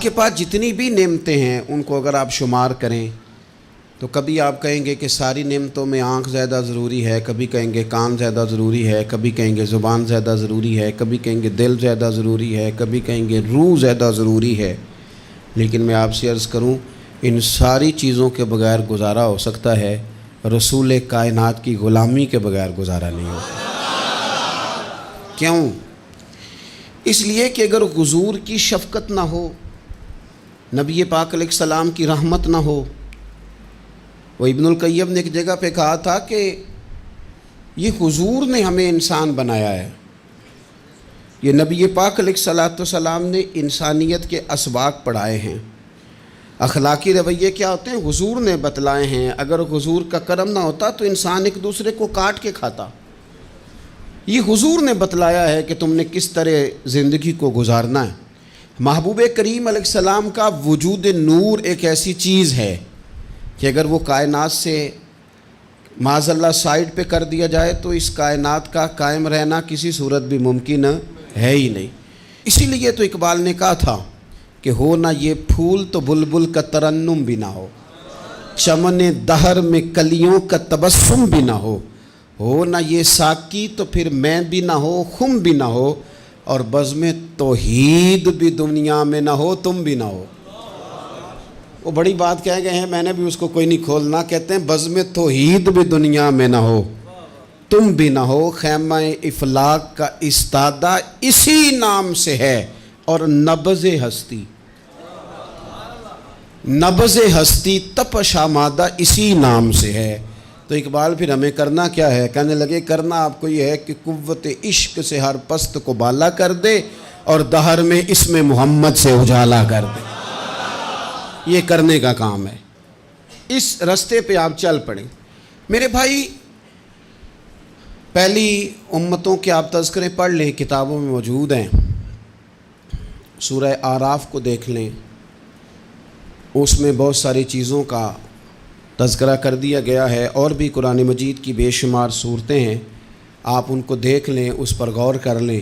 کے پاس جتنی بھی نعمتیں ہیں ان کو اگر آپ شمار کریں تو کبھی آپ کہیں گے کہ ساری نعمتوں میں آنکھ زیادہ ضروری ہے، کبھی کہیں گے کان زیادہ ضروری ہے، کبھی کہیں گے زبان زیادہ ضروری ہے، کبھی کہیں گے دل زیادہ ضروری ہے، کبھی کہیں گے روح زیادہ ضروری ہے۔ لیکن میں آپ سے عرض کروں ان ساری چیزوں کے بغیر گزارا ہو سکتا ہے، رسول کائنات کی غلامی کے بغیر گزارا نہیں ہوتا۔ کیوں؟ اس لیے کہ اگر حضور کی شفقت نہ ہو، نبی پاک علیہ السلام کی رحمت نہ ہو، وہ ابن القیم نے ایک جگہ پہ کہا تھا کہ یہ حضور نے ہمیں انسان بنایا ہے، یہ نبی پاک علیہ السلام نے انسانیت کے اسباق پڑھائے ہیں، اخلاقی رویے کیا ہوتے ہیں حضور نے بتلائے ہیں۔ اگر حضور کا کرم نہ ہوتا تو انسان ایک دوسرے کو کاٹ کے کھاتا۔ یہ حضور نے بتلایا ہے کہ تم نے کس طرح زندگی کو گزارنا ہے۔ محبوب کریم علیہ السلام کا وجود نور ایک ایسی چیز ہے کہ اگر وہ کائنات سے معاذ اللہ سائڈ پہ کر دیا جائے تو اس کائنات کا قائم رہنا کسی صورت بھی ممکن ہے ہی نہیں۔ اسی لیے تو اقبال نے کہا تھا کہ ہو نہ یہ پھول تو بلبل کا ترنم بھی نہ ہو، چمن دہر میں کلیوں کا تبسم بھی نہ ہو نہ یہ ساقی تو پھر میں بھی نہ ہو، خم بھی نہ ہو، اور بزم توحید بھی دنیا میں نہ ہو، تم بھی نہ ہو۔ وہ بڑی بات کہہ گئے ہیں، میں نے بھی اس کو کوئی نہیں کھولنا۔ کہتے ہیں بزم توحید بھی دنیا میں نہ ہو، تم بھی نہ ہو، خیمہ افلاق کا استادہ اسی نام سے ہے، اور نبض ہستی تپش آمادہ اسی نام سے ہے۔ تو اقبال پھر ہمیں کرنا کیا ہے؟ کہنے لگے کرنا آپ کو یہ ہے کہ قوت عشق سے ہر پست کو بالا کر دے اور دہر میں اسم محمد سے اجالا کر دے۔ یہ کرنے کا کام ہے، اس رستے پہ آپ چل پڑیں۔ میرے بھائی پہلی امتوں کے آپ تذکرے پڑھ لیں، کتابوں میں موجود ہیں، سورہ اعراف کو دیکھ لیں، اس میں بہت ساری چیزوں کا تذکرہ کر دیا گیا ہے، اور بھی قرآن مجید کی بے شمار صورتیں ہیں، آپ ان کو دیکھ لیں، اس پر غور کر لیں۔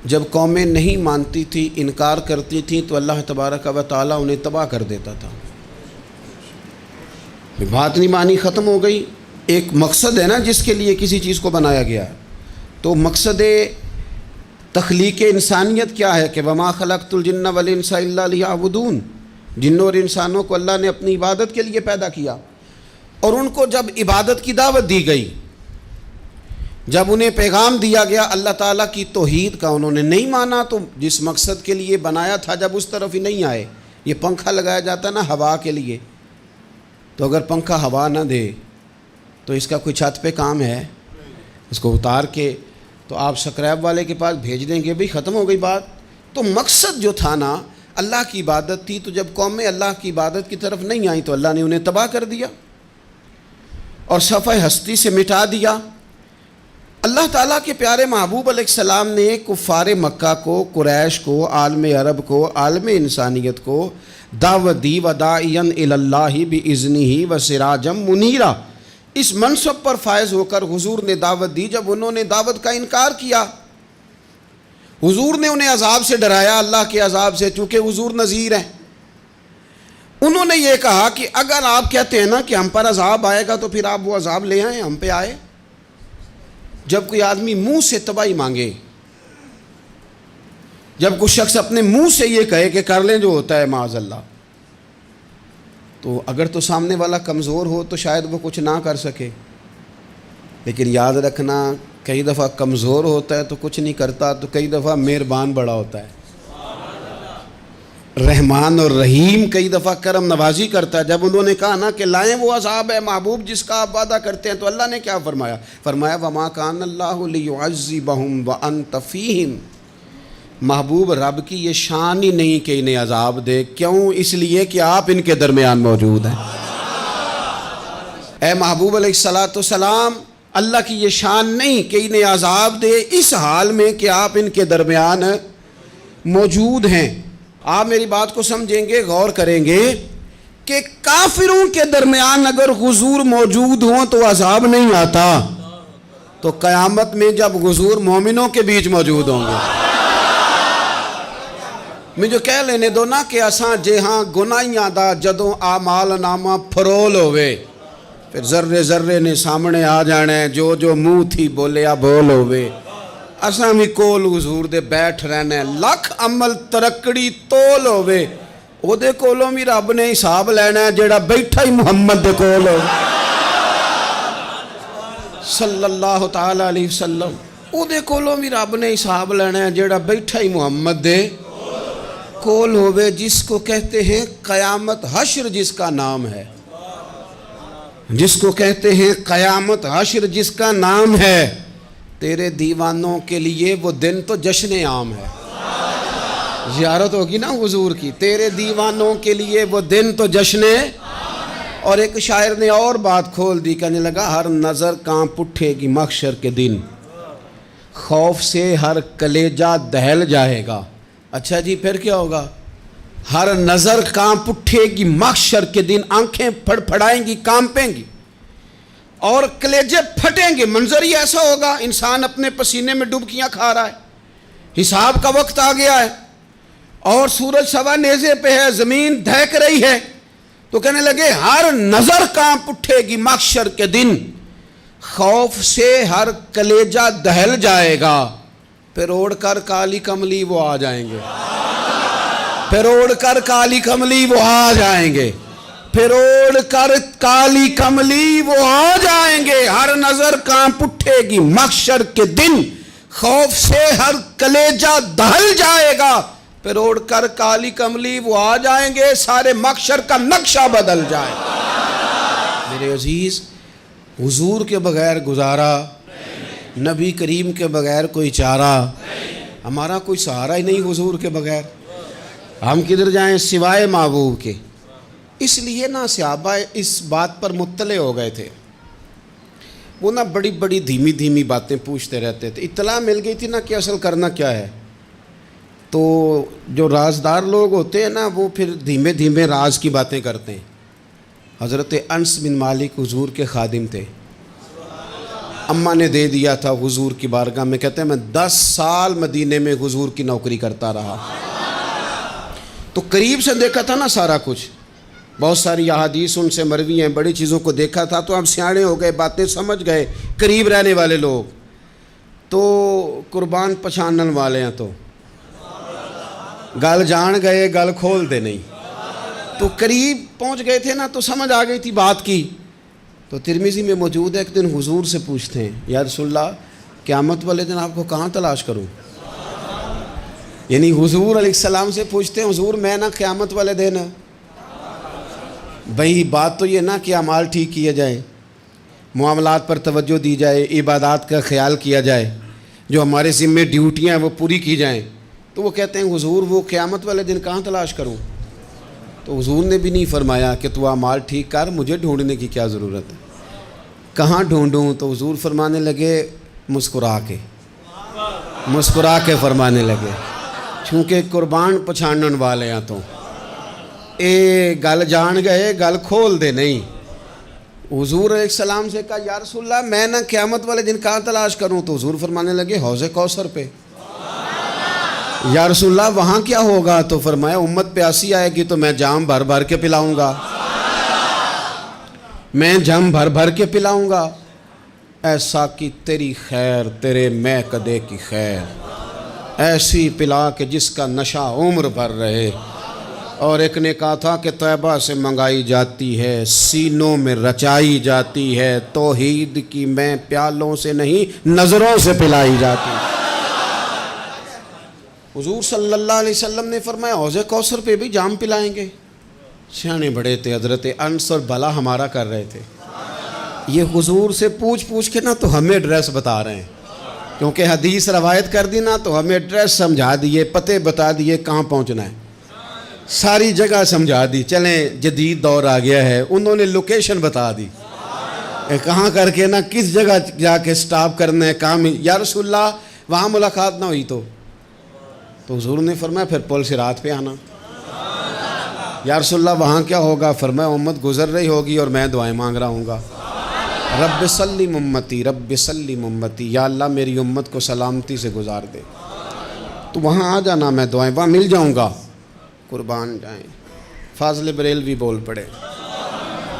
جب قومیں نہیں مانتی تھی، انکار کرتی تھیں، تو اللہ تبارک و تعالیٰ انہیں تباہ کر دیتا تھا۔ بات نہیں مانی، ختم ہو گئی۔ ایک مقصد ہے نا جس کے لیے کسی چیز کو بنایا گیا ہے، تو مقصد تخلیق انسانیت کیا ہے کہ وما خلقت الجن والانس الا لیعبدون، جنوں اور انسانوں کو اللہ نے اپنی عبادت کے لیے پیدا کیا، اور ان کو جب عبادت کی دعوت دی گئی، جب انہیں پیغام دیا گیا اللہ تعالیٰ کی توحید کا، انہوں نے نہیں مانا، تو جس مقصد کے لیے بنایا تھا جب اس طرف ہی نہیں آئے۔ یہ پنکھا لگایا جاتا نا ہوا کے لیے، تو اگر پنکھا ہوا نہ دے تو اس کا کوئی چھت پہ کام ہے؟ اس کو اتار کے تو آپ سکریب والے کے پاس بھیج دیں گے، بھی ختم ہو گئی بات۔ تو مقصد جو تھا نا اللہ کی عبادت تھی، تو جب قومیں اللہ کی عبادت کی طرف نہیں آئیں تو اللہ نے انہیں تباہ کر دیا اور صفحہ ہستی سے مٹا دیا۔ اللہ تعالیٰ کے پیارے محبوب علیہ السلام نے کفار مکہ کو، قریش کو، عالم عرب کو، عالم انسانیت کو دعوت دی، وداعیا الی اللہ باذنہ وسراجا منیرا۔ اس منصب پر فائز ہو کر حضور نے دعوت دی۔ جب انہوں نے دعوت کا انکار کیا، حضور نے انہیں عذاب سے ڈرایا، اللہ کے عذاب سے، چونکہ حضور نذیر ہیں۔ انہوں نے یہ کہا کہ اگر آپ کہتے ہیں نا کہ ہم پر عذاب آئے گا تو پھر آپ وہ عذاب لے آئیں، ہم پہ آئے۔ جب کوئی آدمی منہ سے تباہی مانگے، جب کوئی شخص اپنے منہ سے یہ کہے کہ کر لیں جو ہوتا ہے معاذ اللہ، تو اگر تو سامنے والا کمزور ہو تو شاید وہ کچھ نہ کر سکے، لیکن یاد رکھنا کئی دفعہ کمزور ہوتا ہے تو کچھ نہیں کرتا، تو کئی دفعہ مہربان بڑا ہوتا ہے، رحمان اور رحیم کئی دفعہ کرم نوازی کرتا ہے۔ جب انہوں نے کہا نا کہ لائیں وہ عذاب ہے محبوب جس کا آپ وعدہ کرتے ہیں، تو اللہ نے کیا فرمایا؟ فرمایا وما کان اللہ لیعذبہم وانت فیہم۔ محبوب رب کی یہ شان ہی نہیں کہ انہیں عذاب دے، کیوں؟ اس لیے کہ آپ ان کے درمیان موجود ہیں۔ اے محبوب علیہ السلام، اللہ کی یہ شان نہیں کہ انہیں عذاب دے اس حال میں کہ آپ ان کے درمیان موجود ہیں۔ آپ میری بات کو سمجھیں گے، غور کریں گے کہ کافروں کے درمیان اگر حضور موجود ہوں تو عذاب نہیں آتا، تو قیامت میں جب حضور مومنوں کے بیچ موجود ہوں گے مجھے کہہ لینے دو نا کہ اساں جے ہاں گناہیاں دا جدوں اعمال نامہ پھرول ہوئے پھر ذرے ذرے نے سامنے آ جانا ہے، جو جو منہ تھی بولیا بول ہوئے، اساں بھی کول حضور دے بیٹھ رہنا ہے، لکھ عمل ترکڑی تول ہوئے، او دے کولوں بھی رب نے حساب لینا ہے جیڑا بیٹھا ہی محمد دے کول ہو صلی اللہ تعالیٰ علیہ وسلم، او دے کولوں بھی رب نے حساب لینا ہے جیڑا بیٹھا ہی محمد دے کول ہوئے، جس کو کہتے ہیں قیامت حشر، جس کا نام ہے، جس کو کہتے ہیں قیامت حشر، جس کا نام ہے۔ تیرے دیوانوں کے لیے وہ دن تو جشن عام ہے، زیارت ہوگی نا حضور کی، تیرے دیوانوں کے لیے وہ دن تو جشن۔ اور ایک شاعر نے اور بات کھول دی، کہنے لگا ہر نظر کانپ اٹھے گی محشر کے دن، خوف سے ہر کلیجہ دہل جائے گا۔ اچھا جی پھر کیا ہوگا؟ ہر نظر کانپ اٹھے گی محشر کے دن، آنکھیں پھڑ پھڑائیں گی، کانپیں گی اور کلیجے پھٹیں گے۔ منظر ہی ایسا ہوگا، انسان اپنے پسینے میں ڈبکیاں کھا رہا ہے، حساب کا وقت آ گیا ہے اور سورج سوا نیزے پہ ہے، زمین دھڑک رہی ہے، تو کہنے لگے ہر نظر کانپ اٹھے گی محشر کے دن، خوف سے ہر کلیجہ دہل جائے گا، پھر اوڑھ کر کالی کملی وہ آ جائیں گے، پھر اوڑھ کر کالی کملی وہ آ جائیں گے، پھر اوڑھ کر کالی کملی وہ آ جائیں گے، ہر نظر کانپ اٹھے گی محشر کے دن، خوف سے ہر کلیجہ دہل جائے گا، پھر اوڑھ کر کالی کملی وہ آ جائیں گے، سارے محشر کا نقشہ بدل جائے گا۔ میرے عزیز، حضور کے بغیر گزارا، نبی کریم کے بغیر کوئی چارہ، ہمارا کوئی سہارا ہی نہیں حضور کے بغیر، ہم کدھر جائیں سوائے محبوب کے۔ اس لیے نا صحابہ اس بات پر مطلع ہو گئے تھے، وہ نا بڑی بڑی دھیمی دھیمی باتیں پوچھتے رہتے تھے، اطلاع مل گئی تھی نا کہ اصل کرنا کیا ہے، تو جو رازدار لوگ ہوتے ہیں نا وہ پھر دھیمے دھیمے راز کی باتیں کرتے ہیں۔ حضرت انس بن مالک حضور کے خادم تھے، اماں نے دے دیا تھا حضور کی بارگاہ میں، کہتے ہیں میں 10 سال مدینے میں حضور کی نوکری کرتا رہا، تو قریب سے دیکھا تھا نا سارا کچھ، بہت ساری احادیث ان سے مروی ہیں، بڑی چیزوں کو دیکھا تھا، تو اب سیانے ہو گئے، باتیں سمجھ گئے، قریب رہنے والے لوگ تو قربان پچھانن والے ہیں، تو گل جان گئے گل کھول دے نہیں، تو قریب پہنچ گئے تھے نا، تو سمجھ آ گئی تھی بات کی۔ تو ترمذی میں موجود ہے، ایک دن حضور سے پوچھتے ہیں یا رسول اللہ قیامت والے دن آپ کو کہاں تلاش کروں، یعنی حضور علیہ السلام سے پوچھتے ہیں حضور میں نا قیامت والے دن، بھئی بات تو یہ نا کہ اعمال ٹھیک کیے جائیں، معاملات پر توجہ دی جائے، عبادات کا خیال کیا جائے، جو ہمارے ذمے ڈیوٹیاں ہیں وہ پوری کی جائیں، تو وہ کہتے ہیں حضور وہ قیامت والے دن کہاں تلاش کروں، تو حضور نے بھی نہیں فرمایا کہ تو اعمال ٹھیک کر، مجھے ڈھونڈنے کی کیا ضرورت ہے، کہاں ڈھونڈوں، تو حضور فرمانے لگے مسکرا کے فرمانے لگے، چونکہ قربان پچھانن والے ہیں، تو اے گل جان گئے گل کھول دے نہیں۔ حضور علیہ السلام سے کہا یا رسول اللہ میں نہ قیامت والے دن کہاں تلاش کروں، تو حضور فرمانے لگے حوض کوثر پہ۔ یا رسول اللہ وہاں کیا ہوگا، تو فرمایا امت پیاسی آئے گی تو میں جام بھر بھر کے پلاؤں گا، میں جام بھر بھر کے پلاؤں گا، ایسا کہ تیری خیر تیرے میں کدے کی خیر، ایسی پلا کہ جس کا نشہ عمر بھر رہے۔ اور ایک نے کہا تھا کہ طیبہ سے منگائی جاتی ہے، سینوں میں رچائی جاتی ہے، توحید کی میں پیالوں سے نہیں نظروں سے پلائی جاتی ہے۔ حضور صلی اللہ علیہ وسلم نے فرمایا حوض کوثر پہ بھی جام پلائیں گے، سیانے بڑے تھے حضرت انس اور بلا ہمارا کر رہے تھے، یہ حضور سے پوچھ کے نا تو ہمیں ایڈریس بتا رہے ہیں، کیونکہ حدیث روایت کر دی نا تو ہمیں ایڈریس سمجھا دیے، پتے بتا دیے کہاں پہنچنا ہے، ساری جگہ سمجھا دی، چلیں جدید دور آ گیا ہے، انہوں نے لوکیشن بتا دی کہاں کر کے نا کس جگہ جا کے سٹاپ کرنا ہے، کام یا رسول اللہ وہاں ملاقات نہ ہوئی تو حضور نے فرمایا پھر پل صراط پہ آنا۔ یا رسول اللہ وہاں کیا ہوگا، فرمایا امت گزر رہی ہوگی اور میں دعائیں مانگ رہا ہوں گا، رب سلم امتی رب سلم امتی، یا اللہ میری امت کو سلامتی سے گزار دے، تو وہاں آ جانا، میں دعائیں وہاں مل جاؤں گا۔ قربان جائیں۔ فاضل بریلوی بول پڑے،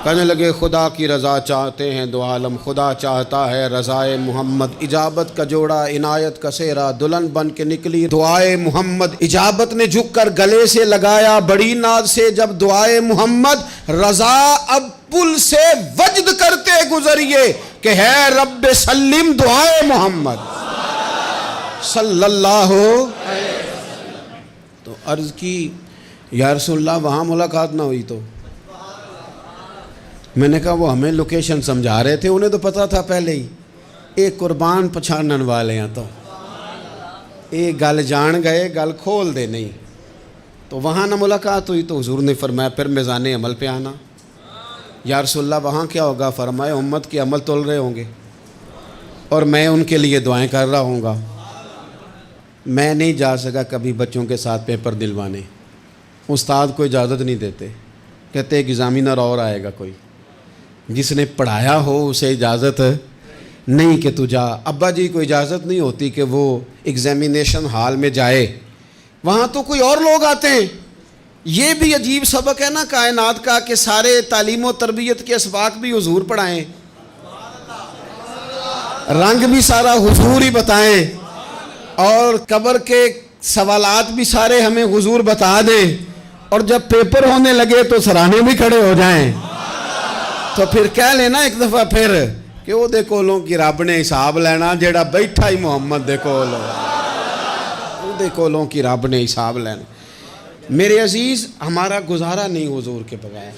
کہنے لگے خدا کی رضا چاہتے ہیں دو عالم، خدا چاہتا ہے رضائے محمد، اجابت کا جوڑا عنایت کا سہرا، دلہن بن کے نکلی دعائے محمد، اجابت نے جھک کر گلے سے لگایا بڑی ناز سے جب دعائے محمد، رضا اب پل سے وجد کرتے گزریے کہ ہے رب سلم دعائے محمد صلی اللہ تو عرض کی یا رسول اللہ وہاں ملاقات نہ ہوئی تو؟ میں نے کہا وہ ہمیں لوکیشن سمجھا رہے تھے، انہیں تو پتا تھا پہلے ہی، ایک قربان پچھانن والے ہیں تو ایک گل جان گئے گل کھول دے نہیں، تو وہاں نہ ملاقات ہوئی تو حضور نے فرمایا پھر میزان عمل پہ آنا۔ یا رسول اللہ وہاں کیا ہوگا؟ فرمایا امت کے عمل تول رہے ہوں گے اور میں ان کے لیے دعائیں کر رہا ہوں گا۔ میں نہیں جا سکا کبھی بچوں کے ساتھ پیپر دلوانے، استاد کو اجازت نہیں دیتے، کہتے ایگزامینر اور آئے گا کوئی، جس نے پڑھایا ہو اسے اجازت نہیں کہ تو جا۔ ابا جی کو اجازت نہیں ہوتی کہ وہ ایگزامینیشن ہال میں جائے، وہاں تو کوئی اور لوگ آتے ہیں۔ یہ بھی عجیب سبق ہے نا کائنات کا کہ سارے تعلیم و تربیت کے اسباق بھی حضور پڑھائیں، رنگ بھی سارا حضور ہی بتائیں، اور قبر کے سوالات بھی سارے ہمیں حضور بتا دیں، اور جب پیپر ہونے لگے تو سرانے بھی کھڑے ہو جائیں۔ تو پھر کہہ لینا ایک دفعہ پھر کہ وہ دے کولوں کی رب نے حساب لینا، جیڑا بیٹھا ہی محمد دے کولوں، وہ دے کولوں کی رب نے حساب لینا۔ میرے عزیز ہمارا گزارا نہیں حضور کے بغیر۔